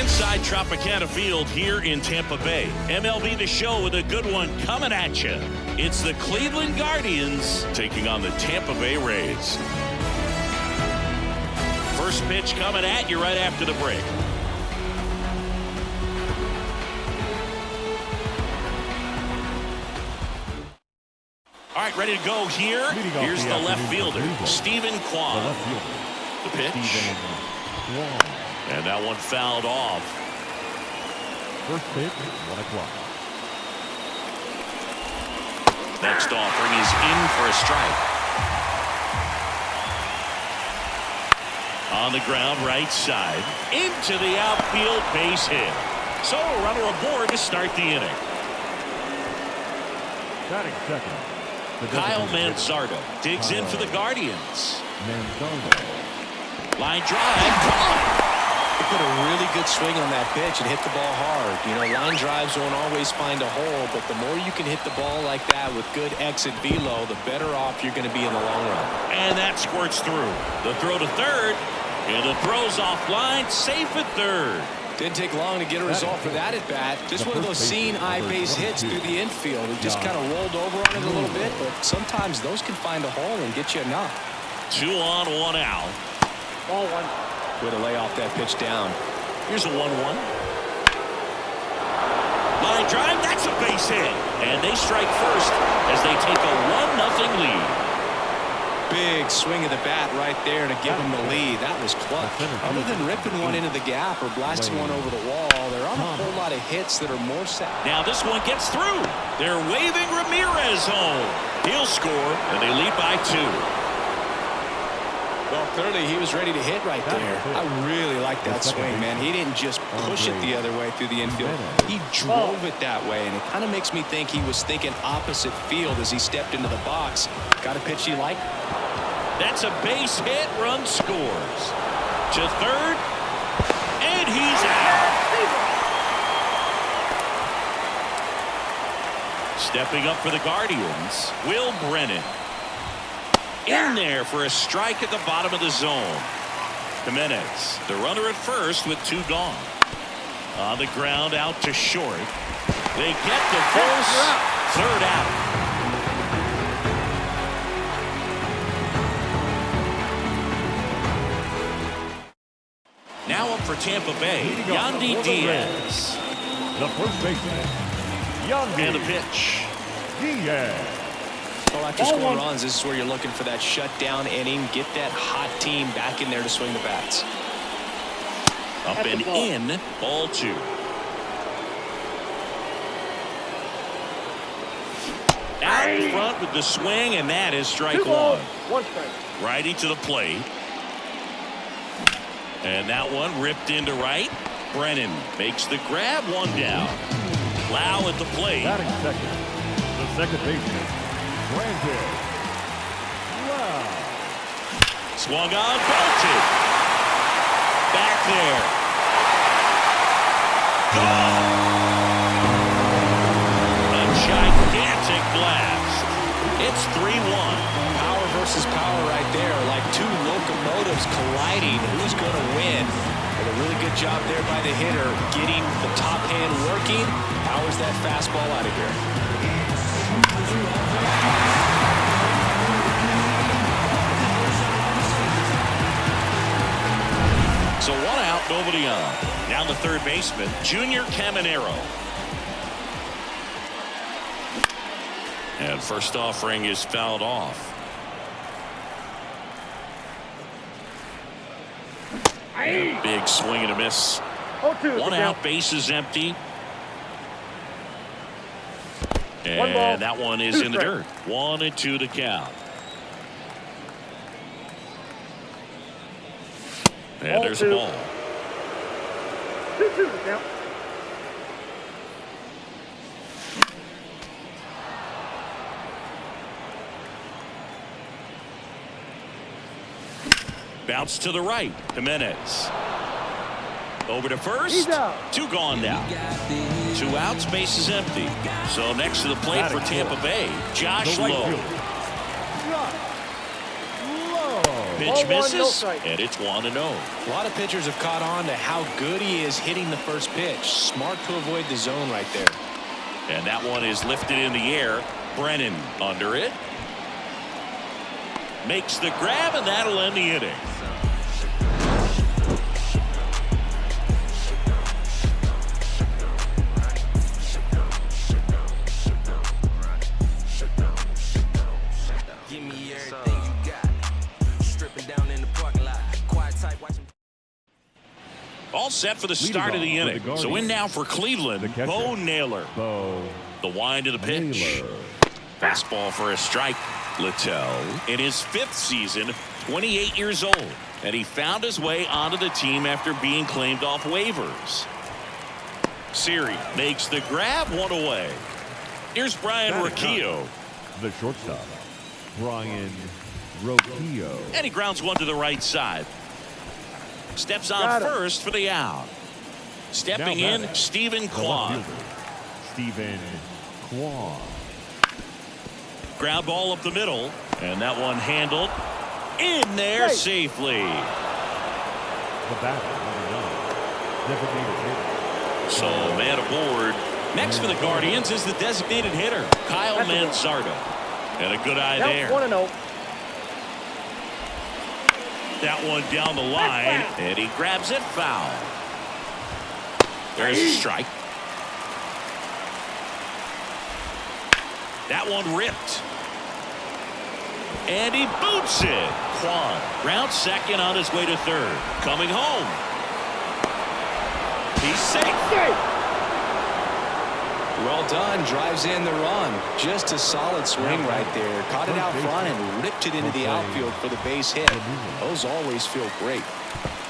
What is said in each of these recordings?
inside Tropicana Field here in Tampa Bay. MLB The Show with a good one coming at you. It's the Cleveland Guardians taking on the Tampa Bay Rays. First pitch coming at you right after the break. All right, ready to go here. Here's the left fielder, Stephen Kwan. The pitch. And that one fouled off. First pitch, 1 o'clock. Next offering is in for a strike. On the ground, right side. Into the outfield, base hit. So a runner aboard to start the inning. Batting second. Kyle Mansardo digs in for the Guardians. Mansardo. Line drive. He put a really good swing on that pitch and hit the ball hard. You know, line drives don't always find a hole, but the more you can hit the ball like that with good exit velo, the better off you're going to be in the long run. And that squirts through. The throw to third, and the throw's offline, safe at third. Didn't take long to get a result for that at bat. Just one of those seeing eye base hits through the infield. It just kind of rolled over on it a little bit, but sometimes those can find a hole and get you a knock. 2 on, 1 out. Ball one. Way to lay off that pitch down. Here's a 1-1. Line drive, that's a base hit. And they strike first as they take a 1-0 lead. Big swing of the bat right there to give them the lead. That was clutch. Other than ripping one into the gap or blasting one over the wall, there aren't a whole lot of hits that are more sad. Now this one gets through. They're waving Ramirez home. He'll score, and they lead by 2. Well, clearly he was ready to hit right there. I really like that swing, man. He didn't just push it the other way through the infield. He drove it that way, and it kind of makes me think he was thinking opposite field as he stepped into the box. Got a pitch you like? That's a base hit. Run scores. To third, and he's out. Stepping up for the Guardians, Will Brennan. In there for a strike at the bottom of the zone. Jimenez, the runner at first with 2 gone. On the ground, out to short. They get the first, third out. Now up for Tampa Bay, Yandy Diaz. The first baseman, Yandy. And a pitch. Diaz. Well, after scoring runs, this is where you're looking for that shutdown inning. Get that hot team back in there to swing the bats. Up and in, ball 2. Out front with the swing, and that is strike 1. 1 strike. Righty to the plate. And that one ripped into right. Brennan makes the grab, 1 down. Lau at the plate. Batting second. The second baseman, Brandon. Wow. Swung on, bolted. Back there. A gigantic blast. It's 3-1. Power versus power right there, like 2 locomotives colliding. Who's going to win? But a really good job there by the hitter, getting the top hand working. Powers that fastball out of here. So 1 out, nobody on. Down the third baseman, Junior Caminero. And first offering is fouled off. Big swing and a miss. 1 out, base is empty. And that one is in the dirt. 1-2 to count. And there's a ball. 2-2 to count. Bounce to the right. Jimenez. Over to first. 2 gone now. 2 outs, base is empty. So next to the plate for Tampa Bay, Josh Lowe. Pitch Ball one, no misses, strike. and it's 1-0. A lot of pitchers have caught on to how good he is hitting the first pitch. Smart to avoid the zone right there. And that one is lifted in the air. Brennan under it. Makes the grab, and that'll end the inning. All set for the start of the inning. So in now for Cleveland, Bo Naylor. The wind of the pitch. Fastball for a strike. Littell in his 5th season, 28 years old, and he found his way onto the team after being claimed off waivers. Siri makes the grab, 1 away. Here's Brian Rocchio. The shortstop, Brian Rocchio. And he grounds one to the right side. Steps on first for the out. Stepping in, Stephen Kwan. Stephen Kwan. Ground ball up the middle, and that one handled in there safely. The batter, designated hitter. So man aboard. Next for the Guardians is the designated hitter, Kyle Mansardo. And a good eye there. 1-0. That one down the line, and he grabs it foul. There's a strike. That one ripped. And he boots it. Kwan rounds second on his way to third. Coming home. He's safe. Well done. Drives in the run. Just a solid swing right there. Caught it out front and ripped it into the outfield for the base hit. Those always feel great.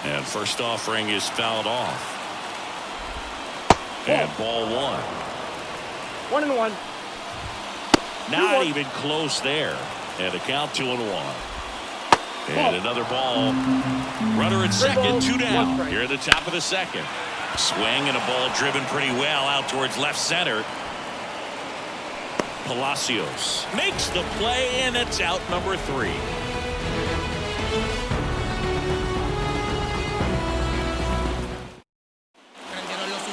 And first offering is fouled off. And ball 1. 1-1. Not even close there. And the count 2-1. And another ball. Runner at second, 2 down. Here at the top of the second. Swing and a ball driven pretty well out towards left center. Palacios makes the play, and it's out number 3.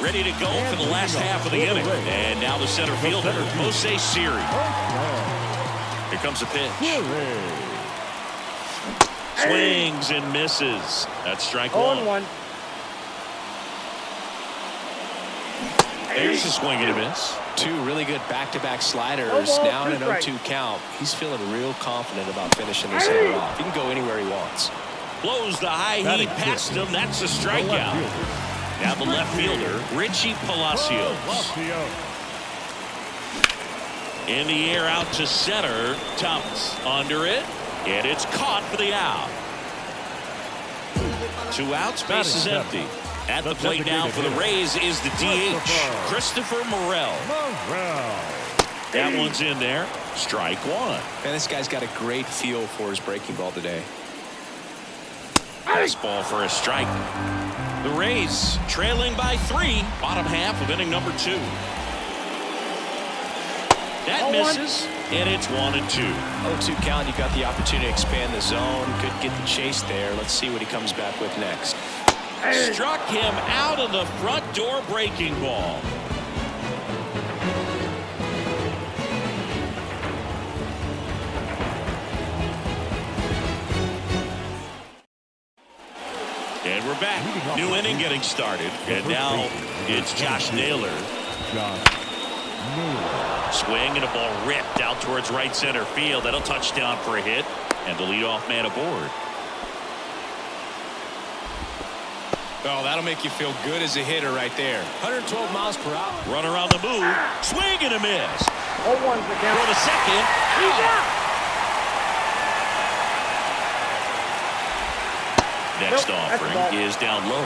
Ready to go for the last half of the inning. And now the center fielder, Jose Siri. Here comes the pitch. Swings and misses. That's strike 1. 0-1. There's a swing and a miss. 2 really good back-to-back sliders. Now in an 0-2 count. He's feeling real confident about finishing this hitter off. He can go anywhere he wants. Blows the high heat past him. That's a strikeout. Now the left fielder, Richie Palacios. In the air out to center. Thomas under it. And it's caught for the out. 2 outs, base is empty. At the plate now for the Rays is the DH, Christopher Morel. That one's in there. Strike 1. Man, this guy's got a great feel for his breaking ball today. Fastball for a strike. The Rays trailing by 3. Bottom half of inning number 2. That misses, and it's 1-2. 0-2 count. You got the opportunity to expand the zone. Could get the chase there. Let's see what he comes back with next. Struck him out of the front door breaking ball. And we're back. New inning getting started. And now it's Josh Naylor. Swing and a ball ripped out towards right center field. That'll touchdown for a hit. And the leadoff man aboard. Oh, that'll make you feel good as a hitter right there. 112 miles per hour. Runner on the move. Swing and a miss. 0-1 for the second. He's out. Next offering is down low.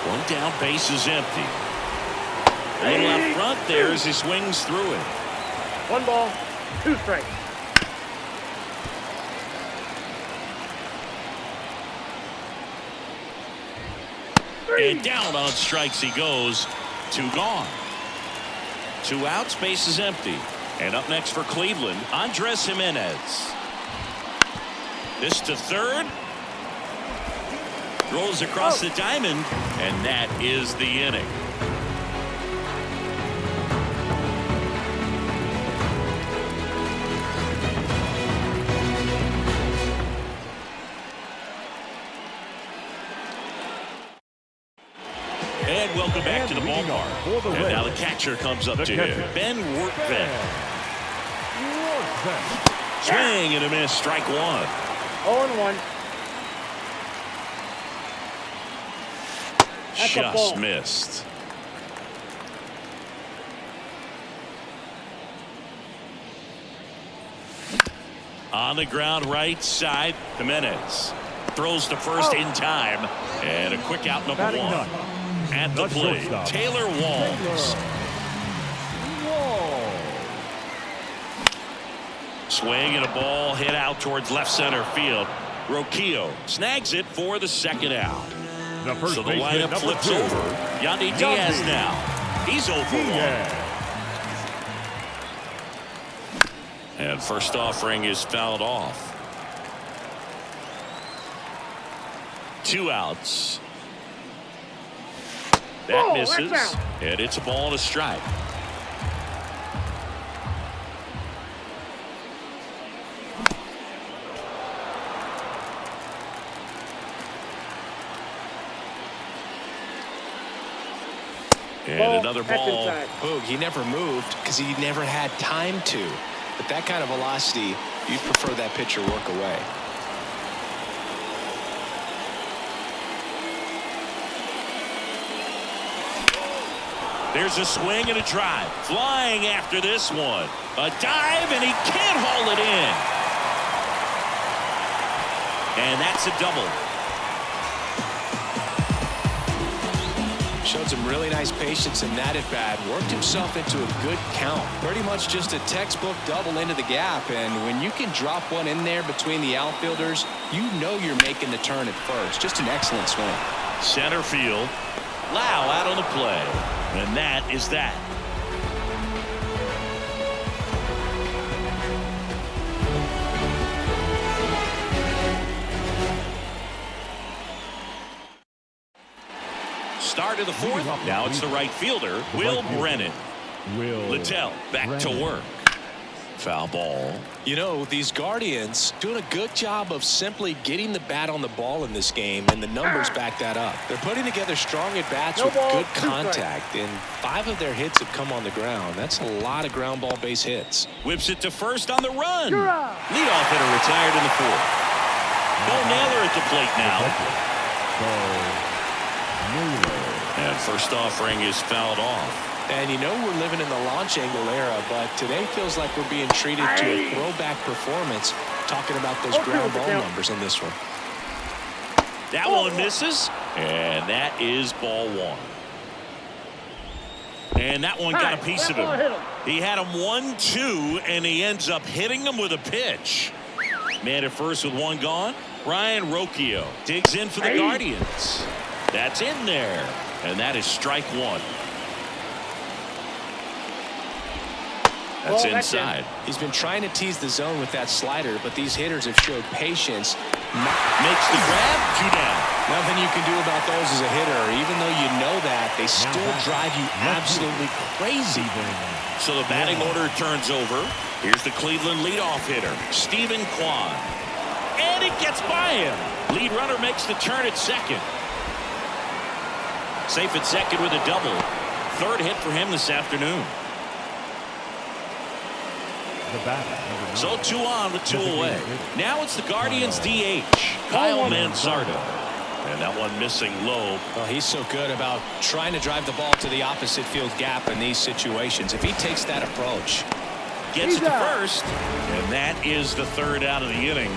1 down, base is empty. A little out front there as he swings through it. 1 ball, 2 strikes. And down on strikes he goes. 2 gone. 2 outs, base is empty. And up next for Cleveland, Andres Jimenez. This to third. Rolls across the diamond, and that is the inning. And welcome back to the ballpark. And now the catcher comes up to him. Ben Workman. Swing and a miss, strike one. 0-1. Just missed. On the ground, right side, Jimenez throws to first in time, and a quick out, number one. At the plate, Taylor Walls. Swing and a ball hit out towards left center field. Roquillo snags it for the second out. So the lineup flips over. Yandy Diaz now. He's over one. And first offering is fouled off. 2 outs. That misses, and it's a ball and a strike. And another ball. Boog, he never moved because he never had time to. But that kind of velocity, you'd prefer that pitcher work away. There's a swing and a drive. Flying after this one. A dive, and he can't haul it in. And that's a double. Showed some really nice patience in that at bat. Worked himself into a good count. Pretty much just a textbook double into the gap. And when you can drop one in there between the outfielders, you know you're making the turn at first. Just an excellent swing. Center field. Lau out on the play. And that is that. Start of the fourth. Now it's the right fielder, Will Brennan. Littell back to work. Foul ball. You know, these Guardians doing a good job of simply getting the bat on the ball in this game, and the numbers back that up. They're putting together strong at-bats with good contact, and 5 of their hits have come on the ground. That's a lot of ground ball base hits. Whips it to first on the run. Leadoff hitter retired in the fourth. Bo Naylor at the plate now. And first offering is fouled off. And you know we're living in the launch angle era, but today feels like we're being treated to a throwback performance, talking about those ground ball numbers in this one. That one misses, and that is ball one. And that one got a piece of him. He had him 1-2, and he ends up hitting him with a pitch. Man at first with one gone. Ryan Roquillo digs in for the Guardians. That's in there, and that is strike one. That's inside. He's been trying to tease the zone with that slider, but these hitters have showed patience. Makes the grab, 2 down. Nothing you can do about those as a hitter. Even though you know that, they still drive you absolutely crazy. So the batting order turns over. Here's the Cleveland leadoff hitter, Stephen Kwan. And it gets by him. Lead runner makes the turn at second. Safe at second with a double. Third hit for him this afternoon. So 2 on with 2 away. Now it's the Guardians DH, Kyle Mansardo. And that one missing low. Well, he's so good about trying to drive the ball to the opposite field gap in these situations. If he takes that approach. Gets it to first. And that is the third out of the inning.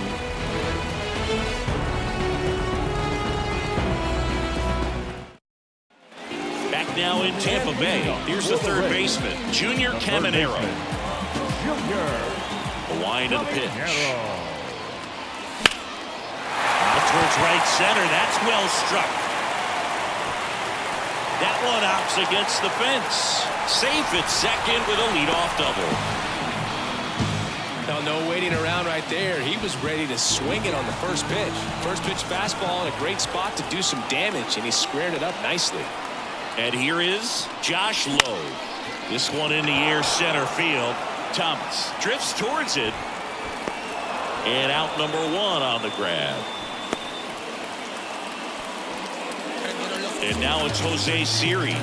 Back now in Tampa Bay. Here's the third baseman, Junior Caminero. The wind of the pitch. Out towards right center. That's well struck. That one opts against the fence. Safe at second with a leadoff double. Now, no waiting around right there. He was ready to swing it on the first pitch. First pitch fastball in a great spot to do some damage, and he squared it up nicely. And here is Josh Lowe. This one in the air center field. Thomas drifts towards it. And out number one on the grab. And now it's Jose Siri.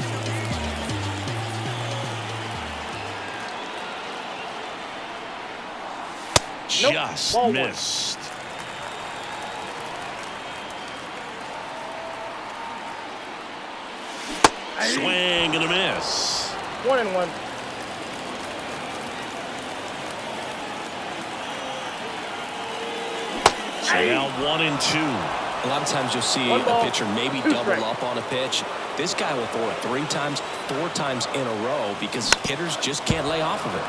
Just missed. Swing and a miss. 1-1. So now 1-2. A lot of times you'll see a pitcher maybe double up on a pitch. This guy will throw it 3 times, 4 times in a row because hitters just can't lay off of it.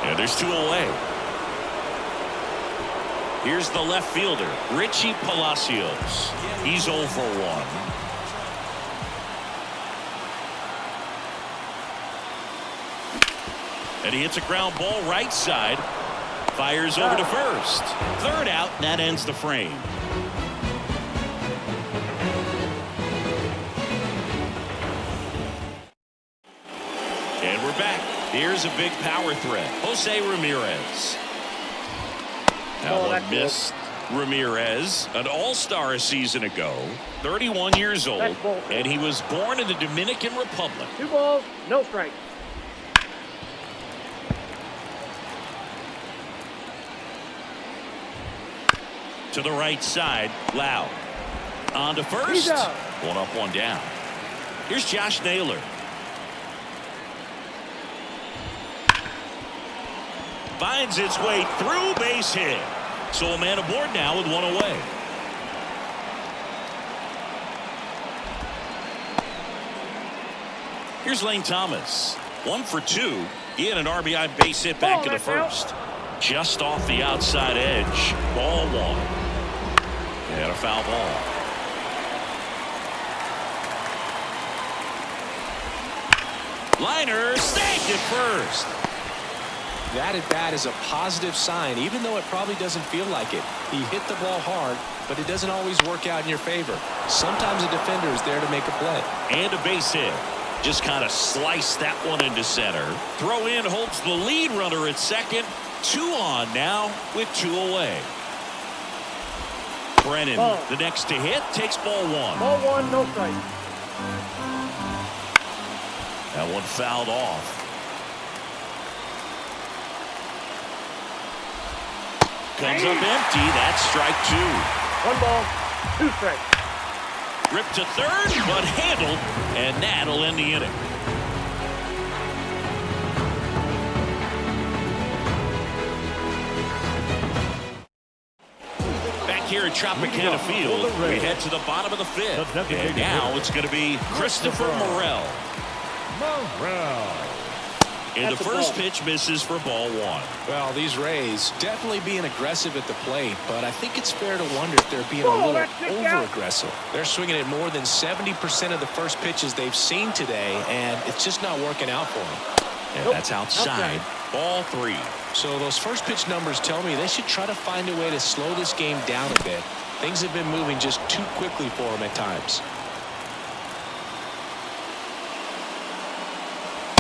And there's 2 away. Here's the left fielder, Richie Palacios. He's 0 for 1. And he hits a ground ball right side. Fires over to first. Third out, and that ends the frame. And we're back. Here's a big power threat. Jose Ramirez. That one missed. Ramirez, an all-star a season ago, 31 years old, and he was born in the Dominican Republic. 2 balls, no strikes. To the right side, Lau. On to first. 1 up, 1 down. Here's Josh Naylor. Finds its way through, base hit. So a man aboard now with 1 away. Here's Lane Thomas. 1 for 2. He had an RBI base hit back in the first. Just off the outside edge. Ball 1. And a foul ball. Liner saved it first. That at bat is a positive sign, even though it probably doesn't feel like it. He hit the ball hard, but it doesn't always work out in your favor. Sometimes a defender is there to make a play. And a base hit. Just kind of sliced that one into center. Throw in holds the lead runner at second. 2 on now with 2 away. Brennan, the next to hit, takes ball 1. Ball 1, no strike. That one fouled off. Comes up empty. That's strike 2. 1 ball, 2 strikes. Ripped to third, but handled, and that'll end the inning. Back here at Tropicana Field, we head to the bottom of the 5th. And now it's going to be Christopher Morel. And the first pitch misses for ball 1. Well, these Rays definitely being aggressive at the plate, but I think it's fair to wonder if they're being a little over-aggressive. They're swinging at more than 70% of the first pitches they've seen today, and it's just not working out for them. And that's outside. Ball 3. So those first pitch numbers tell me they should try to find a way to slow this game down a bit. Things have been moving just too quickly for them at times.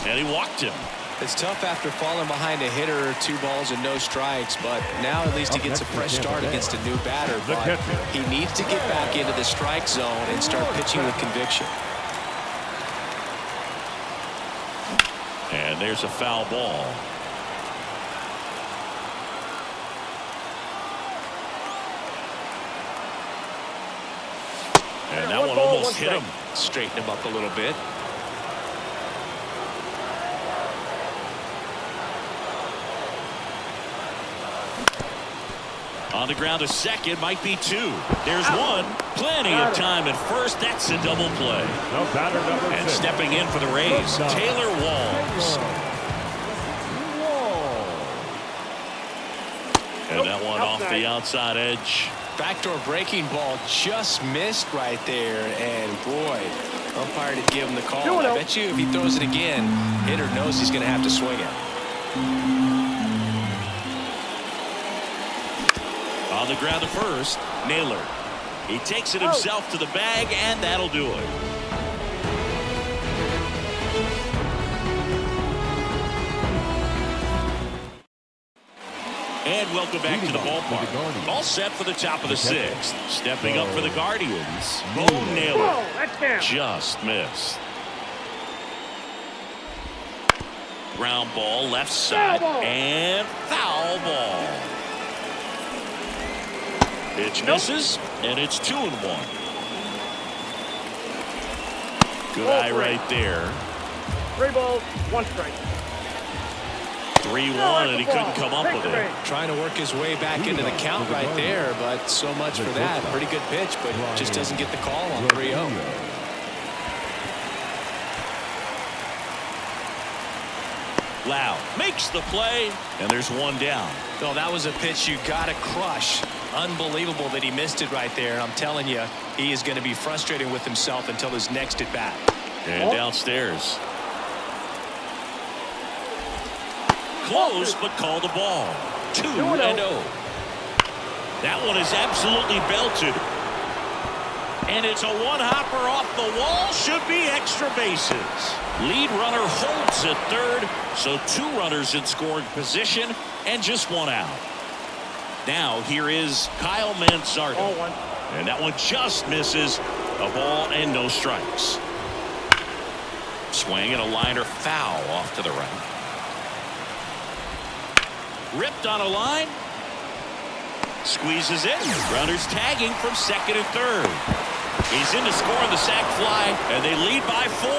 And he walked him. It's tough after falling behind a hitter, 2 balls and no strikes, but now at least he gets a fresh start against a new batter. But he needs to get back into the strike zone and start pitching with conviction. And there's a foul ball. And that one almost hit him. Straighten him up a little bit. On the ground to second, might be 2. There's 1. Plenty of time at first. That's a double play. No batter number 6. And stepping in for the Rays, Taylor Walls. And that one off the outside edge. Backdoor breaking ball just missed right there, and boy, umpire did give him the call. I bet you if he throws it again, hitter knows he's going to have to swing it. On the ground to first, Naylor. He takes it himself to the bag, and that'll do it. And welcome back to the ballpark. All set for the top of the sixth. Stepping up for the Guardians, Bo Naylor. Just missed. Ground ball left side and foul ball. Pitch misses, and it's 2-1. Good eye right there. 3 balls, 1 strike. 3-1, and he couldn't come up with it. Trying to work his way back into the count right there, but so much for that. Pretty good pitch, but just doesn't get the call on 3-0. Loud makes the play, and there's 1 down. No, that was a pitch you got to crush. Unbelievable that he missed it right there. I'm telling you, he is going to be frustrated with himself until his next at bat. And downstairs. Close, but called the ball. 2-0. That one is absolutely belted. And it's a one-hopper off the wall. Should be extra bases. Lead runner holds at third, so 2 runners in scoring position and just 1 out. Now here is Kyle Manzardo. And that one just misses. A ball and no strikes. Swing and a liner foul off to the right. Ripped on a line. Squeezes it. Runners tagging from second and third. He's in to score on the sac fly, and they lead by 4.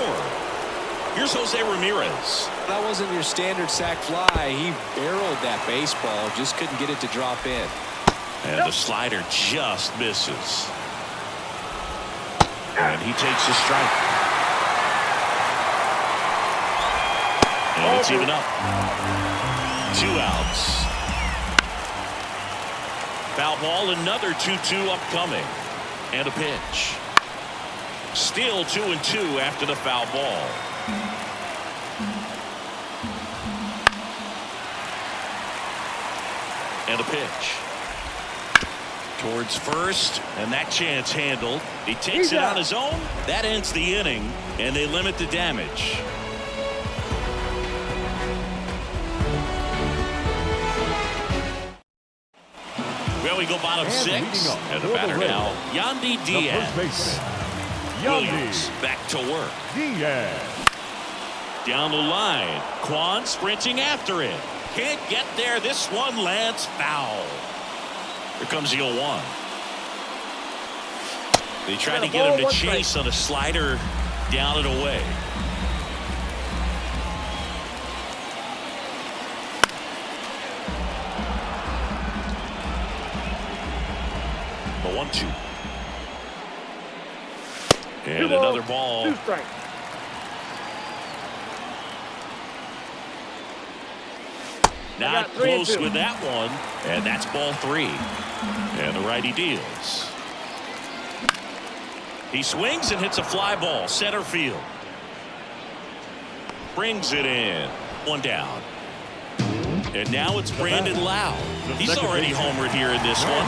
Here's Jose Ramirez. That wasn't your standard sac fly. He barreled that baseball, just couldn't get it to drop in. And the slider just misses. And he takes a strike. And it's even up. 2 outs. Foul ball, another 2-2 upcoming. And a pitch. Still 2-2 after the foul ball. And a pitch. Towards first, and that chance handled. He takes it on his own. That ends the inning, and they limit the damage. Well, we go bottom 6, and the batter now, Yandy Diaz. Williams back to work. Down the line, Kwan sprinting after it. Can't get there. This one lands foul. Here comes the 0-1. They tried to get him to chase on a slider down and away. The 1-2. And another ball. 2 strikes. Not close with that one. And that's ball 3. And the righty deals. He swings and hits a fly ball. Center field. Brings it in. 1 down. And now it's Brandon Lowe. He's already homered here in this one.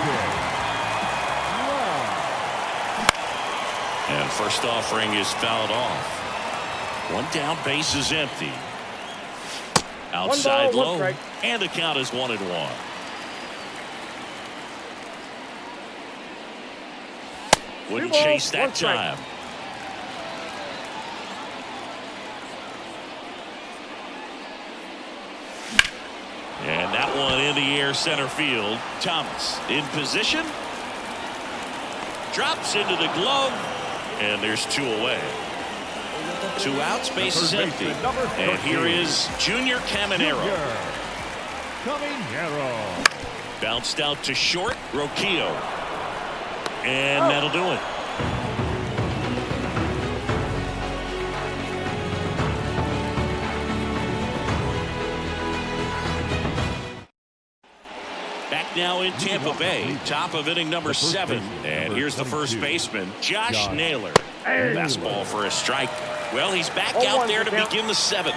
And first offering is fouled off. 1 down, base is empty. Outside low, and the count is 1-1. Wouldn't chase that time. And that one in the air, center field. Thomas in position. Drops into the glove, and there's 2 away. 2 outs, base is empty. And here is Junior Caminero. Bounced out to short, Roquillo. And that'll do it. Back now in Tampa Bay, top of inning number 7. And here's the first baseman, Josh Naylor. Fastball for a strike. Well, he's back out there to begin the 7th.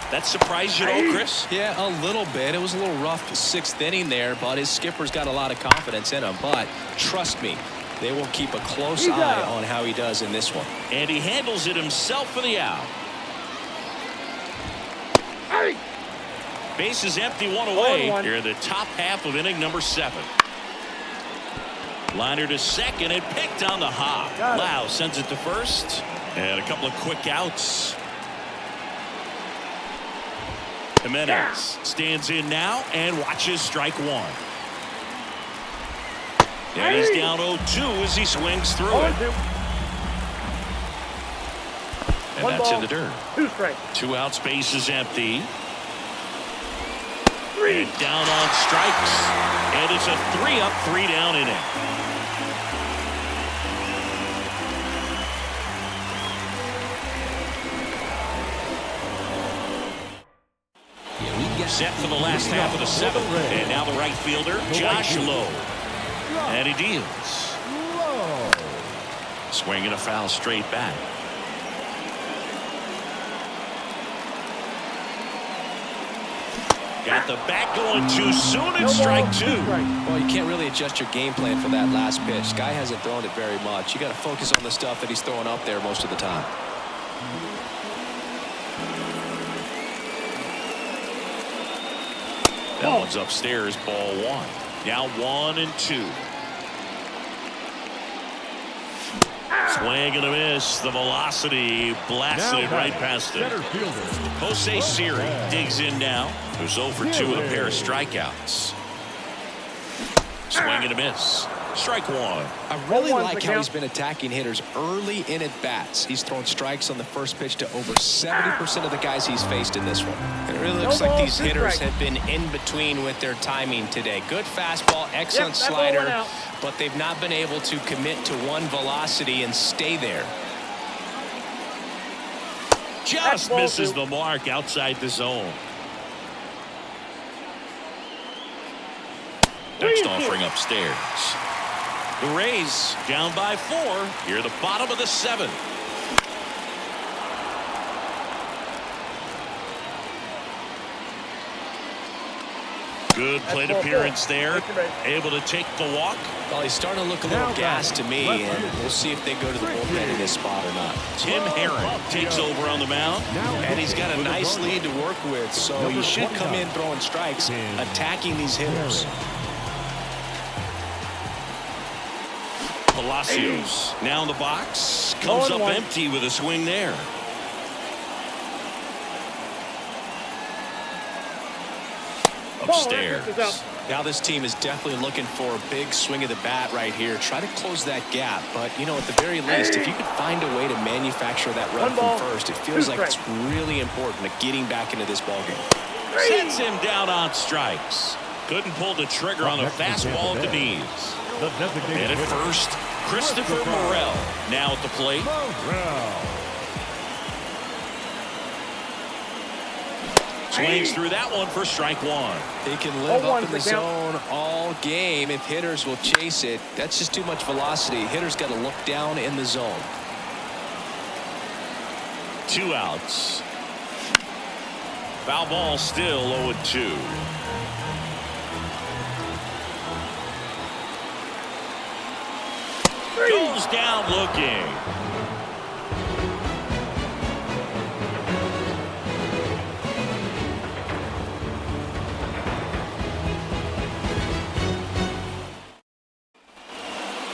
That surprised you at all, Chris? Yeah, a little bit. It was a little rough 6th inning there, but his skipper's got a lot of confidence in him. But trust me, they will keep a close eye on how he does in this one. And he handles it himself for the out. Base is empty, 1 away. Here in the top half of inning number 7. Liner to second and picked on the hop. Lau sends it to first. And a couple of quick outs. Jimenez stands in now and watches strike 1. And he's down 0-2 as he swings through it. And that's in the dirt. 2 strikes. 2 outs, base is empty. And down on strikes. And it's a 3-up, 3-down inning. Set for the last half of the 7th. And now the right fielder, Josh Lowe. And he deals. Swinging a foul straight back. Got the bat going too soon and strike 2. Well, you can't really adjust your game plan for that last pitch. Guy hasn't thrown it very much. You got to focus on the stuff that he's throwing up there most of the time. That one's upstairs, ball 1. Now 1-2. Swing and a miss. The velocity blasted it right past him. Jose Siri digs in now. Goes 0 for 2 with a pair of strikeouts. Swing and a miss. Strike 1. I really like how he's been attacking hitters early in at-bats. He's thrown strikes on the first pitch to over 70% of the guys he's faced in this one. It really looks like these hitters have been in between with their timing today. Good fastball, excellent slider, but they've not been able to commit to one velocity and stay there. Just misses the mark outside the zone. Next offering upstairs. The Rays down by 4 here at the bottom of the 7th. Good plate appearance there. Able to take the walk. Well, he's starting to look a little gassed to me, and we'll see if they go to the bullpen in this spot or not. Tim Herron takes over on the mound. And he's got a nice lead to work with, so he should come in throwing strikes, attacking these hitters. Palacios now in the box. Comes up empty with a swing there. Upstairs. Now this team is definitely looking for a big swing of the bat right here. Try to close that gap. But, you know, at the very least, if you could find a way to manufacture that run from first, it feels like it's really important to getting back into this ballgame. Sets him down on strikes. Couldn't pull the trigger on the fastball at the knees. And at first, Christopher Morel now at the plate. Swings through that one for strike 1. They can live up in the zone all game if hitters will chase it. That's just too much velocity. Hitters got to look down in the zone. 2 outs. Foul ball still 0-2. Goes down looking.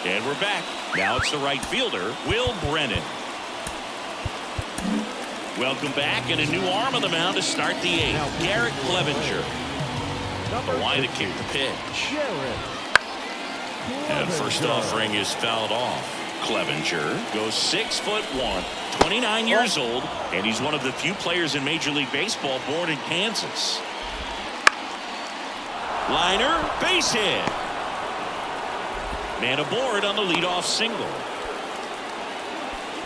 And we're back. Now it's the right fielder, Will Brennan. Welcome back, and a new arm on the mound to start the 8th. Garrett Clevenger. The line to kick the pitch. And first offering is fouled off. Clevenger goes 6'1", 29 years old, and he's one of the few players in Major League Baseball born in Kansas. Liner, base hit. Man aboard on the leadoff single.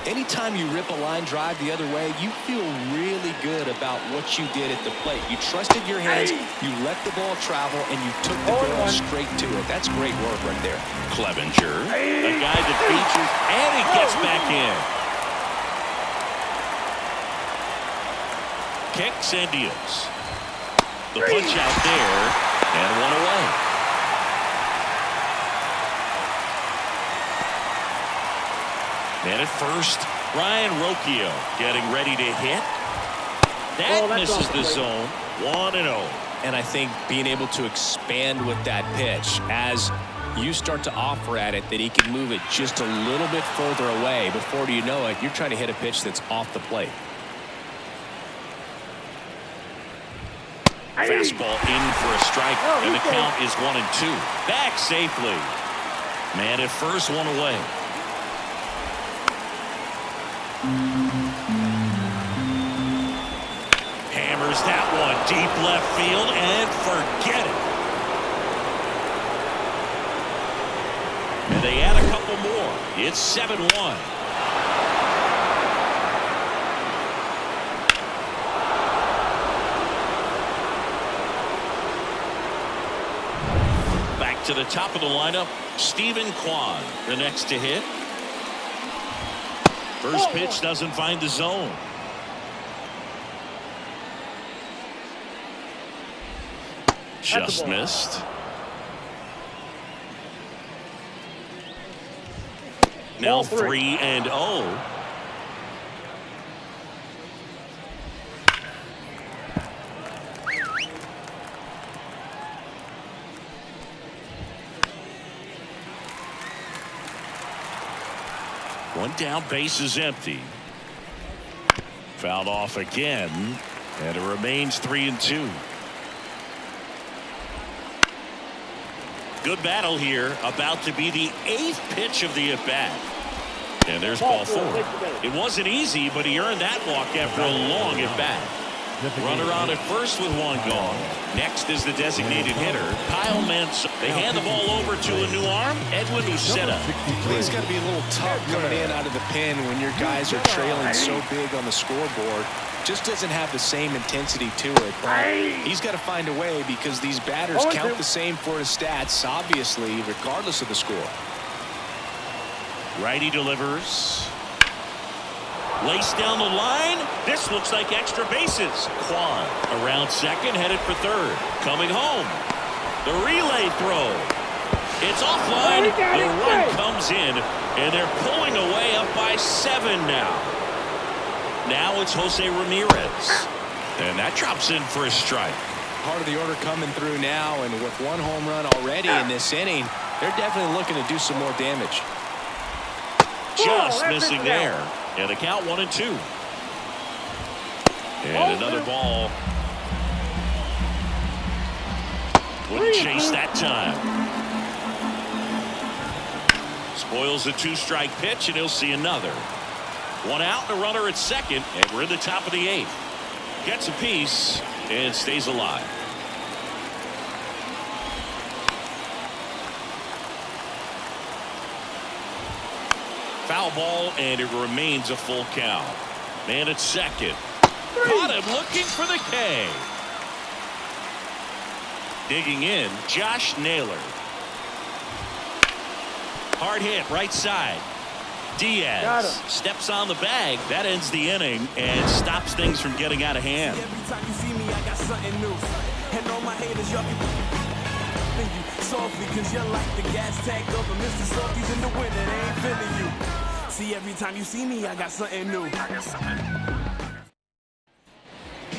Anytime you rip a line drive the other way, you feel really good about what you did at the plate. You trusted your hands, you let the ball travel, and you took the barrel straight to it. That's great work right there. Clevenger, a guy that features, and he gets back in. Kicks and deals. The punch out there, and one away. And at first, Ryan Rocchio getting ready to hit. That misses the zone. 1-0. And I think being able to expand with that pitch as you start to offer at it that he can move it just a little bit further away. Before you know it, you're trying to hit a pitch that's off the plate. Fastball in for a strike, and the count is 1-2. Back safely. Man at first, one away. Hammers that one deep left field and forget it. And they add a couple more. It's 7-1. Back to the top of the lineup, Stephen Kwan, the next to hit. First pitch doesn't find the zone. Just missed. Now 3-0. One down, base is empty. Fouled off again, and it remains 3-2. Good battle here, about to be the 8th pitch of the at-bat. And there's ball 4. It wasn't easy, but he earned that walk after a long at-bat. Runner on at first with one gone. Next is the designated hitter, Kyle Manson. They hand the ball over to a new arm, Edwin Uceta. It's got to be a little tough coming in out of the pen when your guys are trailing so big on the scoreboard. Just doesn't have the same intensity to it. But he's got to find a way because these batters count the same for his stats, obviously, regardless of the score. Righty delivers. Laced down the line. This looks like extra bases. Kwan around second, headed for third. Coming home. The relay throw. It's offline. The run comes in, and they're pulling away up by 7 now. Now it's Jose Ramirez. And that drops in for a strike. Part of the order coming through now, and with one home run already in this inning, they're definitely looking to do some more damage. Just missing there. And the count 1-2. And another ball. Wouldn't chase that time. Spoils a 2-strike pitch, and he'll see another. One out, and a runner at second, and we're in the top of the 8th. Gets a piece and stays alive. Foul ball, and it remains a full count. Man at second. Caught him looking for the K. Digging in, Josh Naylor. Hard hit, right side. Diaz steps on the bag. That ends the inning and stops things from getting out of hand. Every time you see me, I got something new. And all my haters, y'all can you softly, cause you're like the gas tank of a Mr. Salty's in the winter. They ain't feeling you. See, every time you see me, I got something new.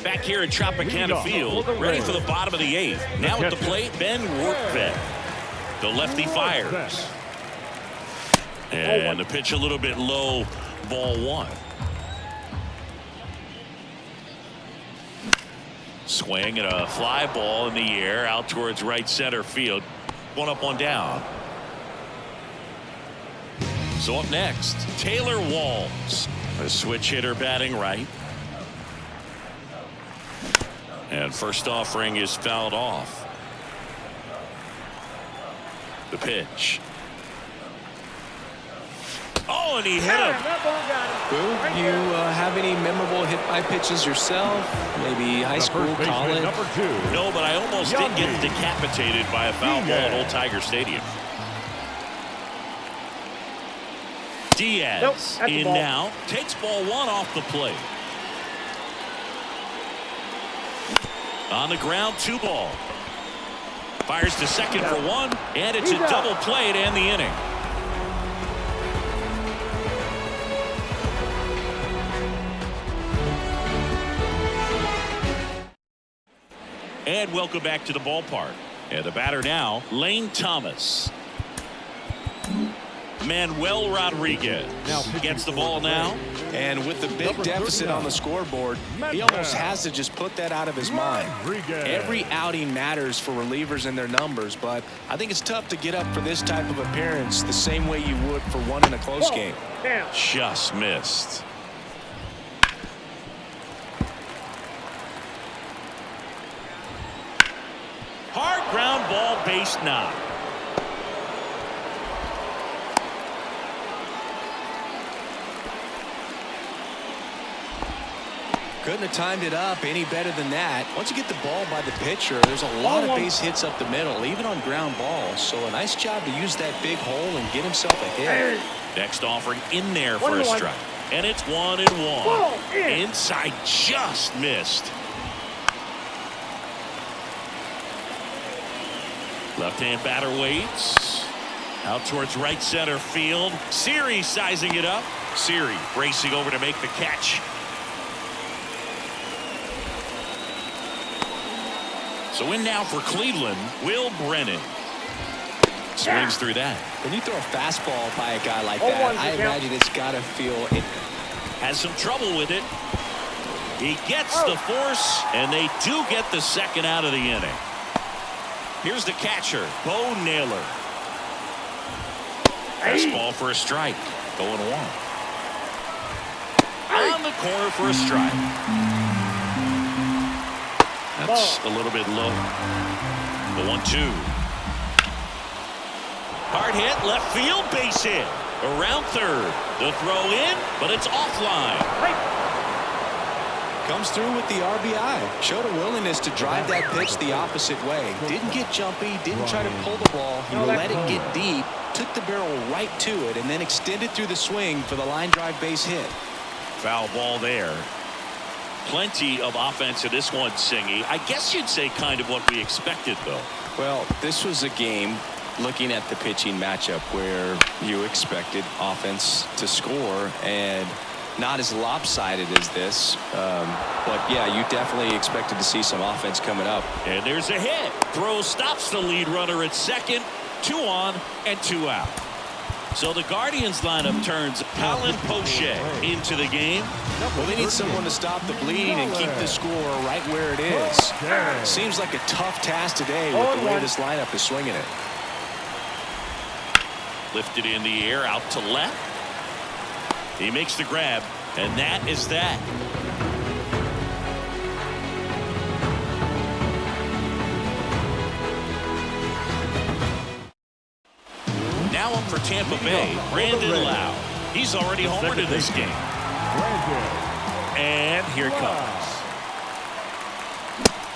Back here at Tropicana Field, ready for the bottom of the 8th. Now at the plate, Ben Workvet. The lefty fires. And the pitch a little bit low, ball 1. Swing and a fly ball in the air out towards right center field. One up, one down. So up next, Taylor Walls, a switch hitter batting right. And first offering is fouled off. The pitch. Oh, and he hit him. That ball got him. Boo, Right you there. have any memorable hit-by pitches yourself? Maybe high school, First baseman, college? number 2. No, but I almost did get decapitated by a foul ball at Old Tiger Stadium. Diaz Nope, that's the in ball. now. Takes ball 1 off the plate. On the ground, 2 ball. Fires to second for 1, and it's a double play to end the inning. And welcome back to the ballpark. And the batter now, Lane Thomas. Manuel Rodriguez gets the ball now. And with the big deficit on the scoreboard, he almost has to just put that out of his mind. Every outing matters for relievers and their numbers, but I think it's tough to get up for this type of appearance the same way you would for one in a close game. Damn. Just missed. Hard ground ball, base knock. Couldn't have timed it up any better than that. Once you get the ball by the pitcher, there's a lot of base hits up the middle, even on ground balls. So a nice job to use that big hole and get himself a hit. Next offering in there for a strike. And it's 1-1. Inside, just missed. Left-hand batter waits. Out towards right center field. Siri sizing it up. Siri racing over to make the catch. So in now for Cleveland, Will Brennan. Swings through that. When you throw a fastball by a guy like that, I imagine it's got to feel it. Has some trouble with it. He gets the force, and they do get the second out of the inning. Here's the catcher, Bo Naylor. Fastball for a strike. 0-1. On the corner for a strike. That's a little bit low. The 1-2. Hard hit, left field, base hit. Around third. The throw in, but it's offline. Comes through with the RBI. Showed a willingness to drive that pitch the opposite way. Didn't get jumpy, didn't try to pull the ball. He let it get deep, took the barrel right to it, and then extended through the swing for the line drive base hit. Foul ball there. Plenty of offense in this one, Singy. I guess you'd say kind of what we expected, though. Well, this was a game, looking at the pitching matchup, where you expected offense to score, and not as lopsided as this. But, yeah, you definitely expected to see some offense coming up. And there's a hit. Throw stops the lead runner at second. 2 on and 2 out. So the Guardians lineup turns Colin Poche into the game. Well, they need someone to stop the bleeding and keep the score right where it is. Seems like a tough task today with the way this lineup is swinging it. Lifted in the air, out to left. He makes the grab, and that is that. Now up for Tampa Bay, Brandon Lau. He's already homered in this game. And here it comes.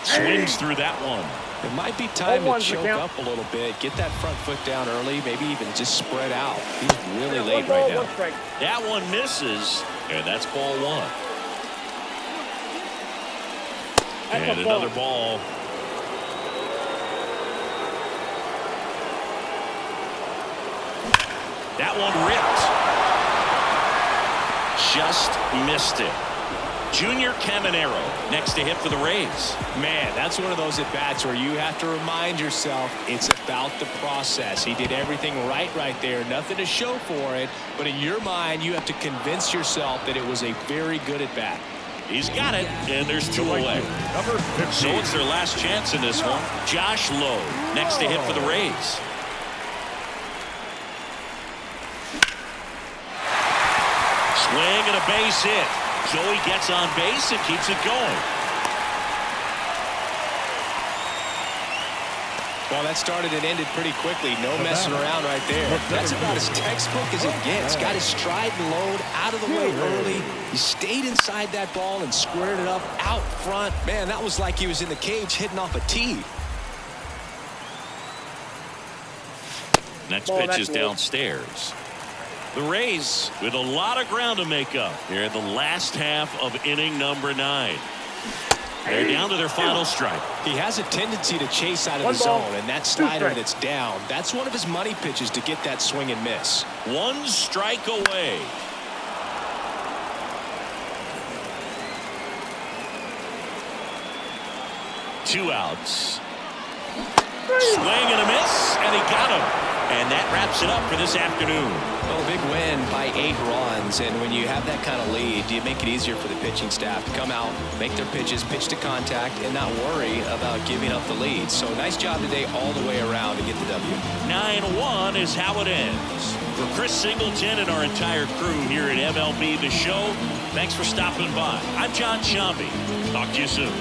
Swings through that one. It might be time to choke up a little bit, get that front foot down early, maybe even just spread out. He's really late right now. That one misses, and that's ball 1. And another ball. That one ripped. Just missed it. Junior Caminero next to hit for the Rays. Man, that's one of those at-bats where you have to remind yourself it's about the process. He did everything right there. Nothing to show for it. But in your mind, you have to convince yourself that it was a very good at-bat. He's got it, and there's 2 away. So it's their last chance in this one. Josh Lowe next to hit for the Rays. Swing and a base hit. Joey gets on base and keeps it going. Well, that started and ended pretty quickly. No messing around right there. That's about as textbook as it gets. Got his stride and load out of the way early. He stayed inside that ball and squared it up out front. Man, that was like he was in the cage hitting off a tee. Next pitch is downstairs. The Rays with a lot of ground to make up here in the last half of inning number 9. They're down to their final strike. He has a tendency to chase out of the zone, and that slider that's down, that's one of his money pitches to get that swing and miss. 1 strike away. Two outs. Swing and a miss, and he got him. And that wraps it up for this afternoon. Well, a big win by 8 runs, and when you have that kind of lead, you make it easier for the pitching staff to come out, make their pitches, pitch to contact, and not worry about giving up the lead. So nice job today all the way around to get the W. 9-1 is how it ends. For Chris Singleton and our entire crew here at MLB The Show, thanks for stopping by. I'm John Shambi. Talk to you soon.